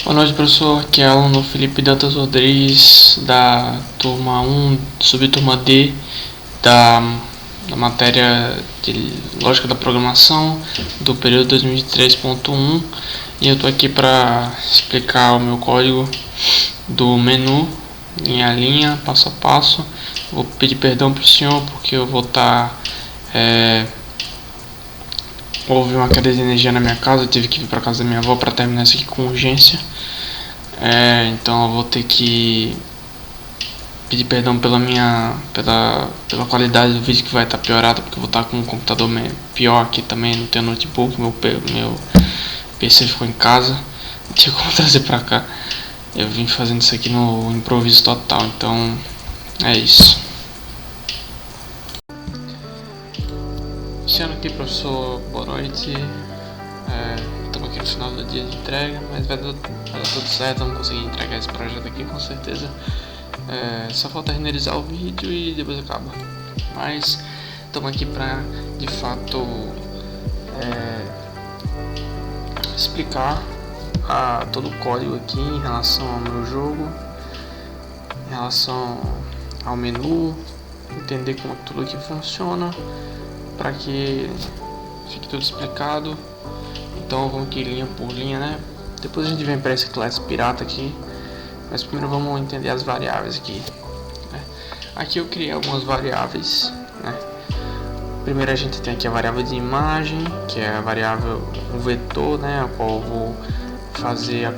Boa noite, professor. Aqui é o aluno Felipe Dantas Rodrigues, da turma 1, subturma D, da matéria de Lógica da Programação, do período 2023.1, e eu estou aqui para explicar o meu código do menu, linha a linha, passo a passo. Vou pedir perdão para o senhor, porque eu vou estar... Houve uma queda de energia na minha casa, eu tive que vir para casa da minha avó para terminar isso aqui com urgência. Então eu vou ter que pedir perdão pela qualidade do vídeo, que vai estar piorada, porque eu vou estar com um computador pior aqui também, não tenho notebook, meu PC ficou em casa, não tinha como trazer pra cá. Eu vim fazendo isso aqui no improviso total, então é isso. Iniciando aqui, professor, boa noite. Estamos aqui no final do dia de entrega, mas vai dar tudo certo, vamos conseguir entregar esse projeto aqui com certeza. Só falta renderizar o vídeo e depois acaba. Mas estamos aqui para, de fato, explicar todo o código aqui em relação ao meu jogo, em relação ao menu, entender como tudo aqui funciona, para que fique tudo explicado. Então vamos aqui linha por linha, né? Depois a gente vem para esse classe pirata aqui, mas primeiro vamos entender as variáveis aqui, né? Aqui eu criei algumas variáveis, né? Primeiro a gente tem aqui a variável de imagem, que é a variável, o vetor, né? A qual eu vou fazer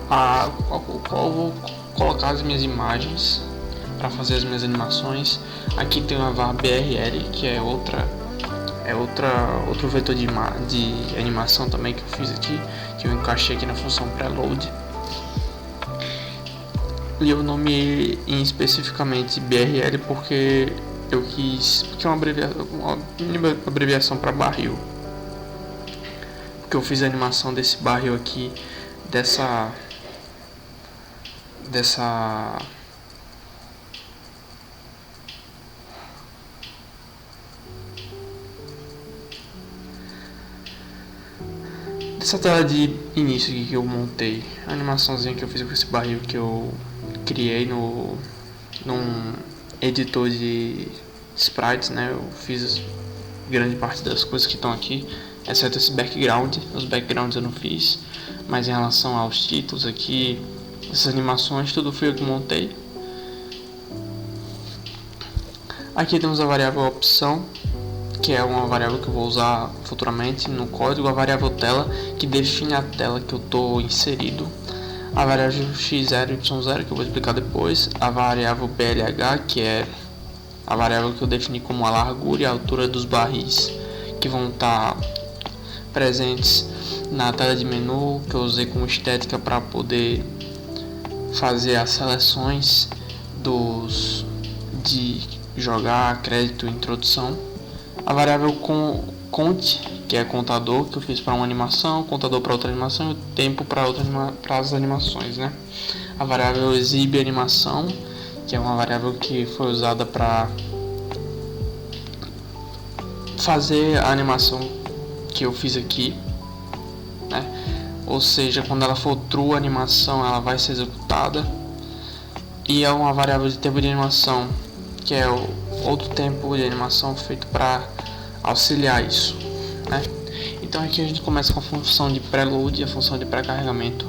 qual eu vou colocar as minhas imagens para fazer as minhas animações. Aqui tem uma var BRL, que é outro vetor de animação também que eu fiz aqui, que eu encaixei aqui na função preload. E eu nomeei especificamente BRL porque eu quis, porque é uma abreviação para barril, porque eu fiz a animação desse barril aqui, dessa tela de início aqui que eu montei, a animaçãozinha que eu fiz com esse barril que eu criei num editor de sprites, né? Eu fiz grande parte das coisas que estão aqui, exceto esse background. Os backgrounds eu não fiz, mas em relação aos títulos aqui, essas animações, tudo fui eu que montei. Aqui temos a variável opção, que é uma variável que eu vou usar futuramente no código. A variável tela, que define a tela que eu estou inserido. A variável x0 e y0, que eu vou explicar depois. A variável blh, que é a variável que eu defini como a largura e a altura dos barris, que vão estar presentes na tela de menu, que eu usei como estética para poder fazer as seleções de jogar, crédito e introdução. A variável count, que é contador, que eu fiz para uma animação, contador para outra animação e o tempo para as animações, né? A variável exibe animação, que é uma variável que foi usada para fazer a animação que eu fiz aqui, né? Ou seja, quando ela for true, a animação ela vai ser executada. E é uma variável de tempo de animação, que é outro tempo de animação feito para auxiliar isso, né? Então aqui a gente começa com a função de preload e a função de pré-carregamento,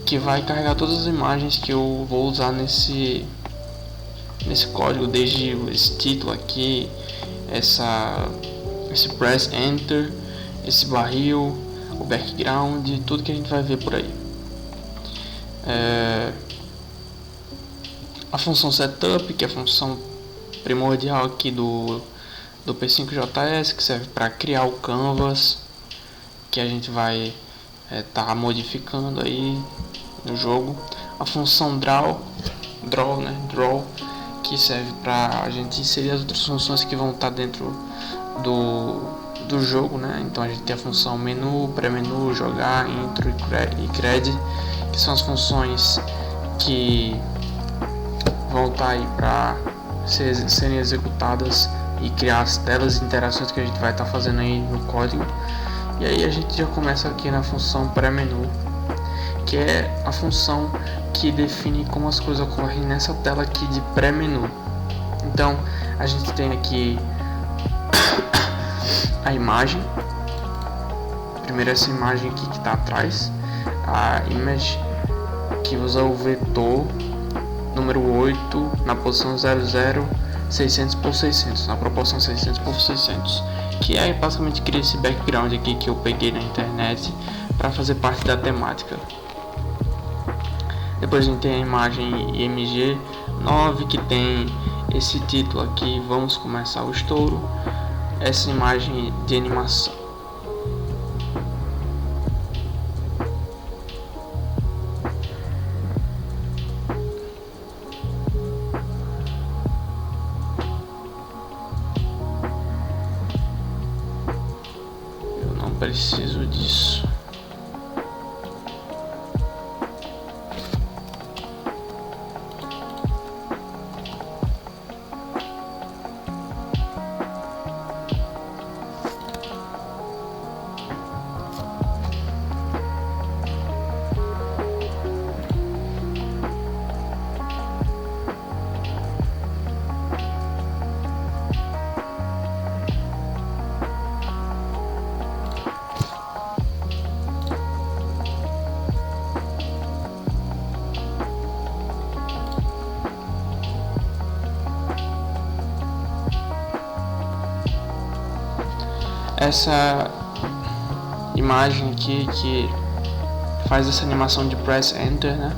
que vai carregar todas as imagens que eu vou usar nesse código, desde esse título aqui, esse press enter, esse barril, o background, tudo que a gente vai ver por aí. A função setup, que é a função primordial aqui do P5JS, que serve para criar o canvas que a gente vai estar modificando aí no jogo. A função draw, que serve para a gente inserir as outras funções que vão estar dentro do jogo, né? Então a gente tem a função menu, pré-menu, jogar, intro e cred, que são as funções que vão estar aí para serem executadas e criar as telas de interações que a gente vai estar fazendo aí no código. E aí a gente já começa aqui na função pré-menu, que é a função que define como as coisas ocorrem nessa tela aqui de pré-menu. Então a gente tem aqui a imagem, primeiro essa imagem aqui que está atrás, a image, que usa o vetor número 8 na posição 00, 600 por 600, na proporção 600 por 600, que é basicamente cria esse background aqui que eu peguei na internet para fazer parte da temática. Depois a gente tem a imagem IMG 9, que tem esse título aqui, vamos começar o estouro. Essa imagem de animação, eu não preciso disso. Essa imagem aqui que faz essa animação de press enter, né?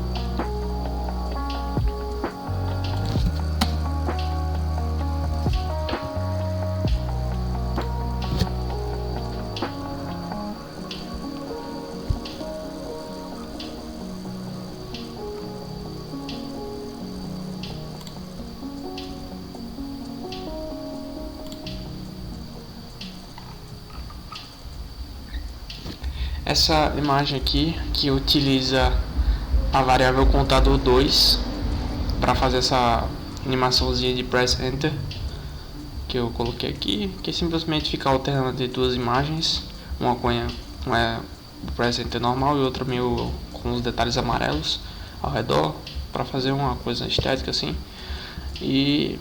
Essa imagem aqui que utiliza a variável contador 2 para fazer essa animaçãozinha de press enter que eu coloquei aqui, que simplesmente fica alternando entre duas imagens, uma é o press enter normal e outra meio com os detalhes amarelos ao redor, para fazer uma coisa estética assim. E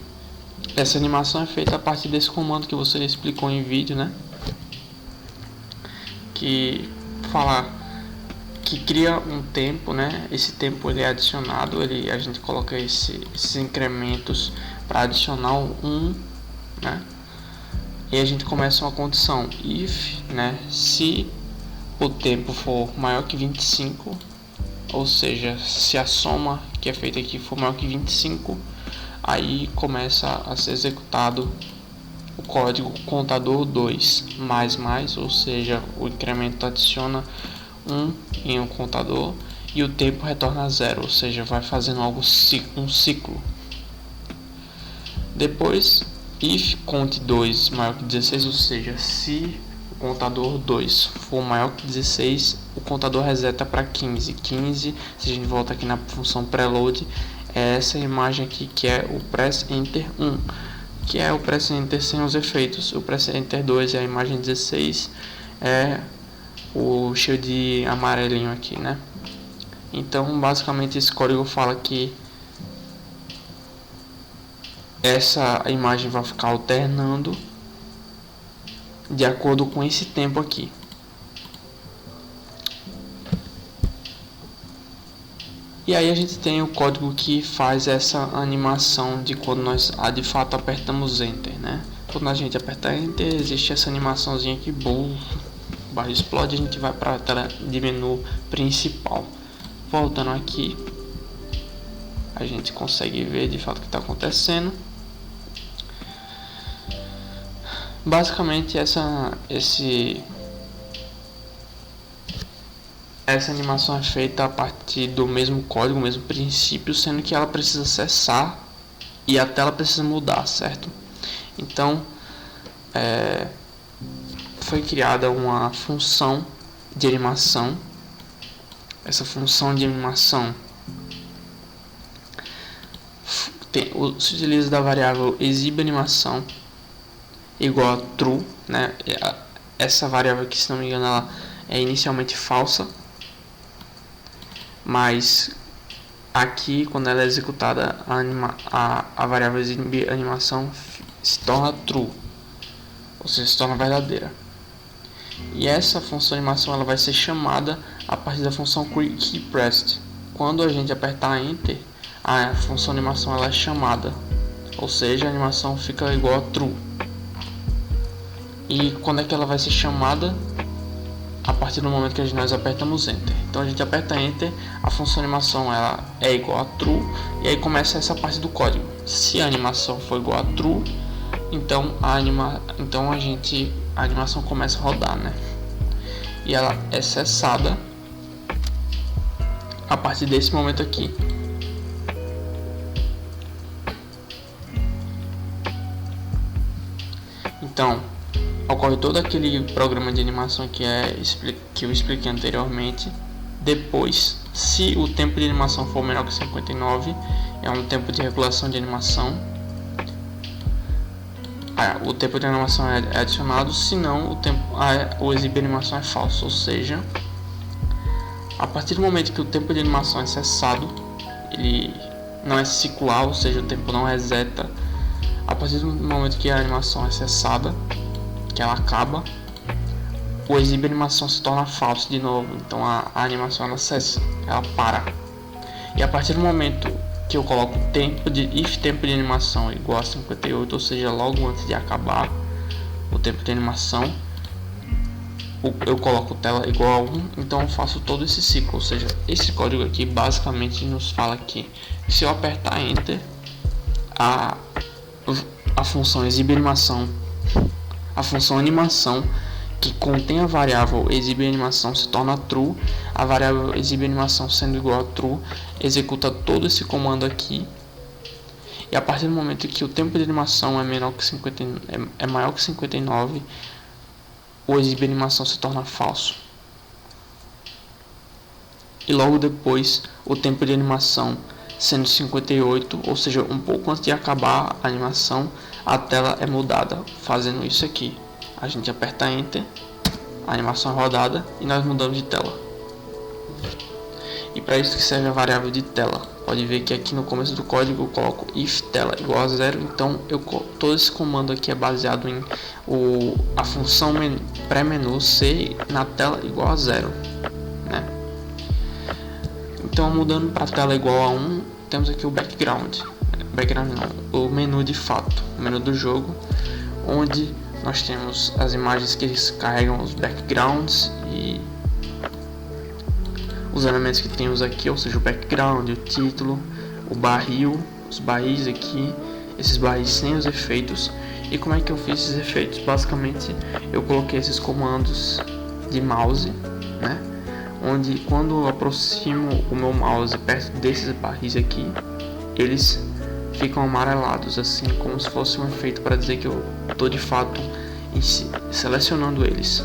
essa animação é feita a partir desse comando que você explicou em vídeo, né? Que que cria um tempo, né? Esse tempo ele é adicionado, a gente coloca esses incrementos para adicionar um, né? E a gente começa uma condição if, né? Se o tempo for maior que 25, ou seja, se a soma que é feita aqui for maior que 25, aí começa a ser executado o código contador 2 mais, ou seja, o incremento adiciona 1 em um contador e o tempo retorna a 0, ou seja, vai fazendo um ciclo. Depois, if conte 2 maior que 16, ou seja, se o contador 2 for maior que 16, o contador reseta para 15. 15, se a gente volta aqui na função preload, é essa imagem aqui que é o press enter 1, que é o press enter sem os efeitos. O press enter 2 é a imagem 16, é o cheio de amarelinho aqui, né? Então basicamente esse código fala que essa imagem vai ficar alternando de acordo com esse tempo aqui. E aí a gente tem o código que faz essa animação de quando nós de fato apertamos Enter, né? Quando a gente aperta Enter, existe essa animaçãozinha aqui, boom, barra explode, a gente vai para a tela de menu principal. Voltando aqui, a gente consegue ver de fato o que está acontecendo. Basicamente essa animação é feita a partir do mesmo código, o mesmo princípio, sendo que ela precisa cessar e a tela precisa mudar, certo? Então foi criada uma função de animação. Essa função de animação se utiliza da variável exibe animação igual a true, né? essa variável aqui, se não me engano, ela é inicialmente falsa, mas aqui, quando ela é executada, a variável exibir animação se torna true, ou seja, se torna verdadeira. E essa função animação ela vai ser chamada a partir da função keyPressed. Quando a gente apertar Enter, a função animação ela é chamada, ou seja, a animação fica igual a true. E quando é que ela vai ser chamada? A partir do momento que nós apertamos Enter. Então a gente aperta Enter, a função animação ela é igual a true, e aí começa essa parte do código. Se a animação for igual a true, então a animação começa a rodar, né? E ela é cessada a partir desse momento aqui. Então, ocorre todo aquele programa de animação que eu expliquei anteriormente. Depois, se o tempo de animação for menor que 59, é um tempo de regulação de animação. O tempo de animação é adicionado, senão o exibir animação é falso, ou seja, a partir do momento que o tempo de animação é cessado, ele não é ciclar, ou seja, o tempo não reseta. A partir do momento que a animação é cessada, que ela acaba, o exibir animação se torna falso de novo, então a animação ela cessa, ela para. E a partir do momento que eu coloco tempo de animação igual a 58, ou seja, logo antes de acabar o tempo de animação, eu coloco tela igual a 1, então eu faço todo esse ciclo, ou seja, esse código aqui basicamente nos fala que se eu apertar Enter, a função exibir animação, a função animação que contém a variável exibir animação se torna true, a variável exibir animação sendo igual a true, executa todo esse comando aqui, e a partir do momento que o tempo de animação é maior que 59, o exibir animação se torna falso. E logo depois, o tempo de animação sendo 58, ou seja, um pouco antes de acabar a animação, a tela é mudada, fazendo isso aqui. A gente aperta Enter, a animação é rodada e nós mudamos de tela. E para isso que serve a variável de tela. Pode ver que aqui no começo do código eu coloco if tela igual a 0, então todo esse comando aqui é baseado em a função pré-menu ser na tela igual a 0, né? Então, mudando para a tela igual a 1, temos aqui o background não, o menu de fato, o menu do jogo, onde nós temos as imagens que carregam os backgrounds e os elementos que temos aqui, ou seja, o background, o título, o barril, os barris aqui, esses barris sem os efeitos. E como é que eu fiz esses efeitos? Basicamente, eu coloquei esses comandos de mouse, né? Onde quando eu aproximo o meu mouse perto desses barris aqui, eles ficam amarelados, assim como se fosse um efeito para dizer que eu estou de fato selecionando eles.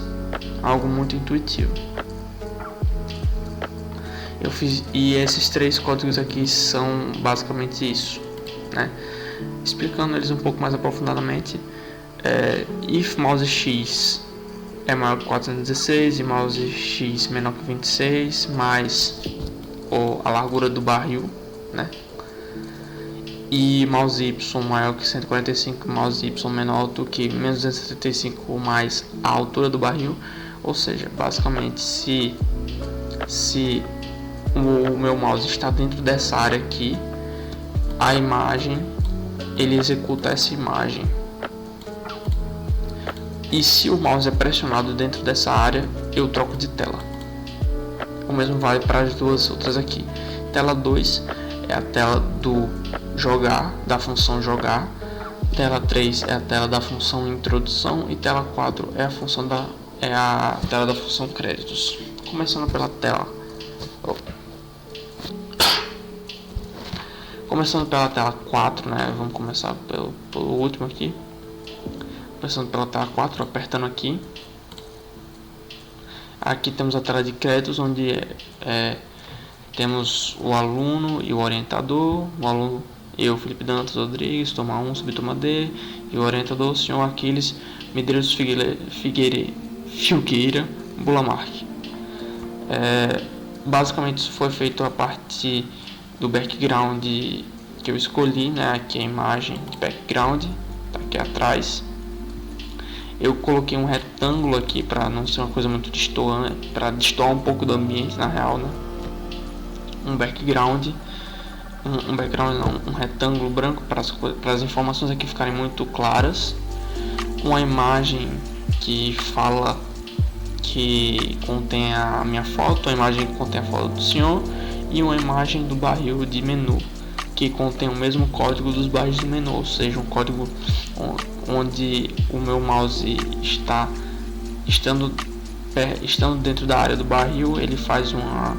Algo muito intuitivo. Eu fiz, e esses três códigos aqui são basicamente isso, né? Explicando eles um pouco mais aprofundadamente, if mouse x é maior que 416 e mouse x menor que 26, mais a largura do barril, né? E mouse y maior que 145, mouse y menor do que menos 275 mais a altura do barril. Ou seja, basicamente, se o meu mouse está dentro dessa área aqui, a imagem, ele executa essa imagem. E se o mouse é pressionado dentro dessa área, eu troco de tela. O mesmo vale para as duas outras aqui. Tela 2 é a tela do jogar, da função jogar. Tela 3 é a tela da função introdução. E tela 4 é a tela da função créditos. Começando pela tela tela 4, né? Vamos começar pelo último aqui. Começando pela tela 4, apertando aqui. Aqui temos a tela de créditos, onde temos o aluno e o orientador. O aluno, eu, Felipe Dantas Rodrigues, turma 1, subturma D. E o orientador, o senhor Aquiles Medeiros Filgueira, Bulamark. Basicamente isso foi feito a partir do background que eu escolhi, né? Aqui a imagem de background, tá aqui atrás. Eu coloquei um retângulo aqui para não ser uma coisa muito destoante, para destoar um pouco do ambiente, na real, né? Um background não, um retângulo branco para as informações aqui ficarem muito claras. Uma imagem que fala, que contém a minha foto, uma imagem que contém a foto do senhor, e uma imagem do barril de menu que contém o mesmo código dos barris de menu, ou seja, um código onde o meu mouse está estando dentro da área do barril, ele faz uma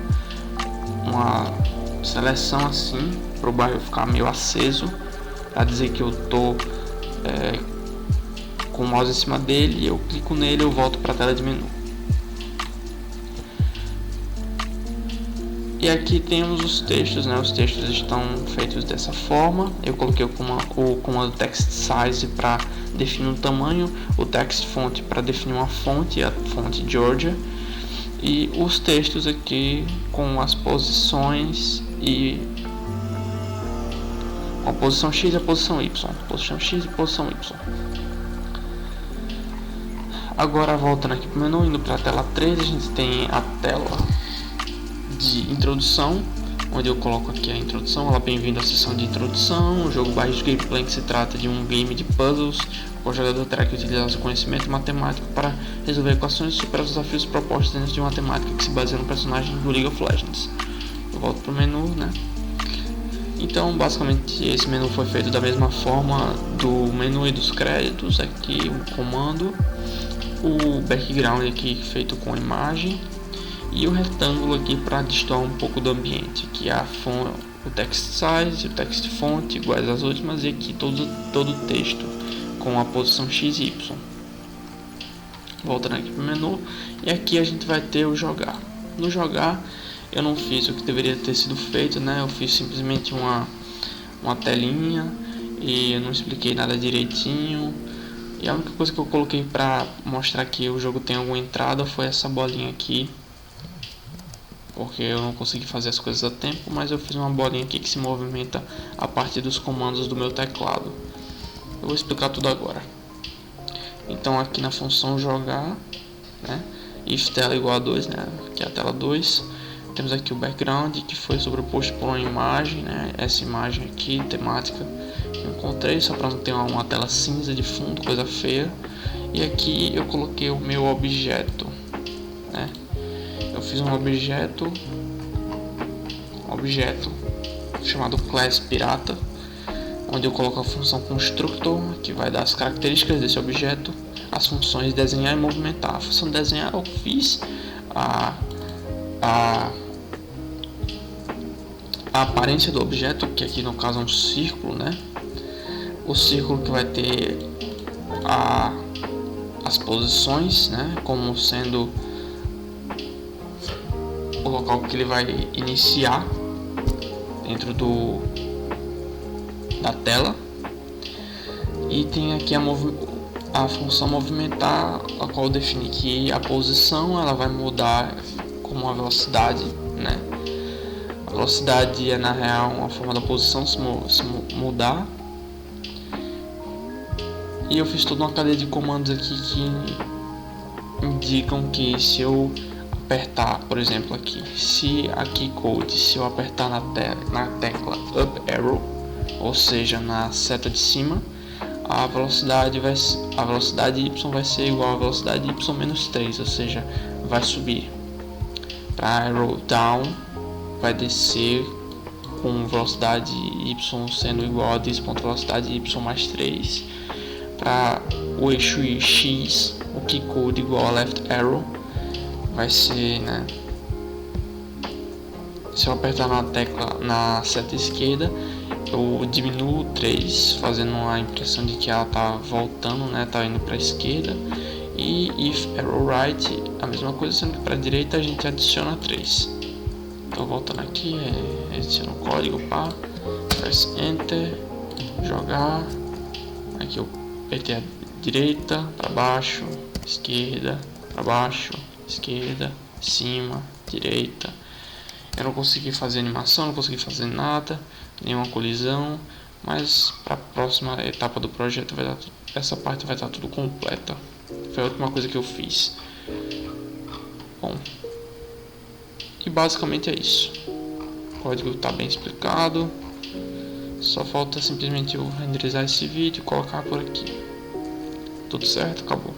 seleção assim para o barril ficar meio aceso, para dizer que eu tô com o mouse em cima dele, eu clico nele, eu volto para a tela de menu. E aqui temos os textos, né? Os textos estão feitos dessa forma. Eu coloquei o comando text size para definir um tamanho, o text font para definir uma fonte, a fonte Georgia, e os textos aqui com as posições e a posição X e a posição Y, posição X e posição Y. Agora voltando aqui para o menu, indo para a tela 3, a gente tem a tela de introdução, onde eu coloco aqui a introdução. Olá, bem-vindo à sessão de introdução. O jogo Barris de Gameplay, que se trata de um game de puzzles, o jogador terá que utilizar seu conhecimento matemático para resolver equações e superar os desafios propostos dentro de uma temática que se baseia no personagem do League of Legends. Eu volto para o menu, né? Então, basicamente, esse menu foi feito da mesma forma do menu e dos créditos. Aqui o comando, o background aqui feito com imagem, e o retângulo aqui para destoar um pouco do ambiente, que é o text size, o text font iguais às últimas, e aqui todo o texto com a posição X e Y. Voltando aqui para o menu, e aqui a gente vai ter o jogar. No jogar eu não fiz o que deveria ter sido feito, né? Eu fiz simplesmente uma telinha e eu não expliquei nada direitinho. E a única coisa que eu coloquei para mostrar que o jogo tem alguma entrada foi essa bolinha aqui, porque eu não consegui fazer as coisas a tempo, mas eu fiz uma bolinha aqui que se movimenta a partir dos comandos do meu teclado. Eu vou explicar tudo agora. Então aqui na função jogar, né, if tela igual a 2, né, que é a tela 2, temos aqui o background que foi sobreposto por uma imagem, né, essa imagem aqui, temática, que eu encontrei só para não ter uma tela cinza de fundo, coisa feia. E aqui eu coloquei o meu objeto, né. Eu fiz um objeto chamado class pirata, onde eu coloco a função constructor, que vai dar as características desse objeto, as funções desenhar e movimentar. A função desenhar eu fiz a aparência do objeto, que aqui no caso é um círculo, né? O círculo que vai ter as posições, né? Como sendo o local que ele vai iniciar dentro da tela. E tem aqui a função movimentar, a qual define que a posição ela vai mudar como a velocidade, né? A velocidade é na real uma forma da posição se mudar. E eu fiz toda uma cadeia de comandos aqui que indicam que se eu apertar, por exemplo aqui, se eu apertar na tecla up arrow, ou seja, na seta de cima, a velocidade y vai ser igual a velocidade y menos 3, ou seja, vai subir. Para arrow down, vai descer com velocidade y sendo igual a velocidade y mais 3. Para o eixo X, o key code igual a left arrow, vai ser, né, se eu apertar na seta esquerda, eu diminuo 3, fazendo a impressão de que ela tá voltando, né, tá indo para a esquerda. E if arrow right, a mesma coisa, sendo que para a direita a gente adiciona 3. Então voltando aqui, adiciona o código, press enter, jogar, aqui eu apertei a direita, para baixo, esquerda, para baixo, esquerda, cima, direita. Eu não consegui fazer animação, não consegui fazer nada, nenhuma colisão, mas para a próxima etapa do projeto essa parte vai estar tudo completa. Foi a última coisa que eu fiz. Bom, e basicamente é isso. O código está bem explicado. Só falta simplesmente eu renderizar esse vídeo e colocar por aqui. Tudo certo, acabou.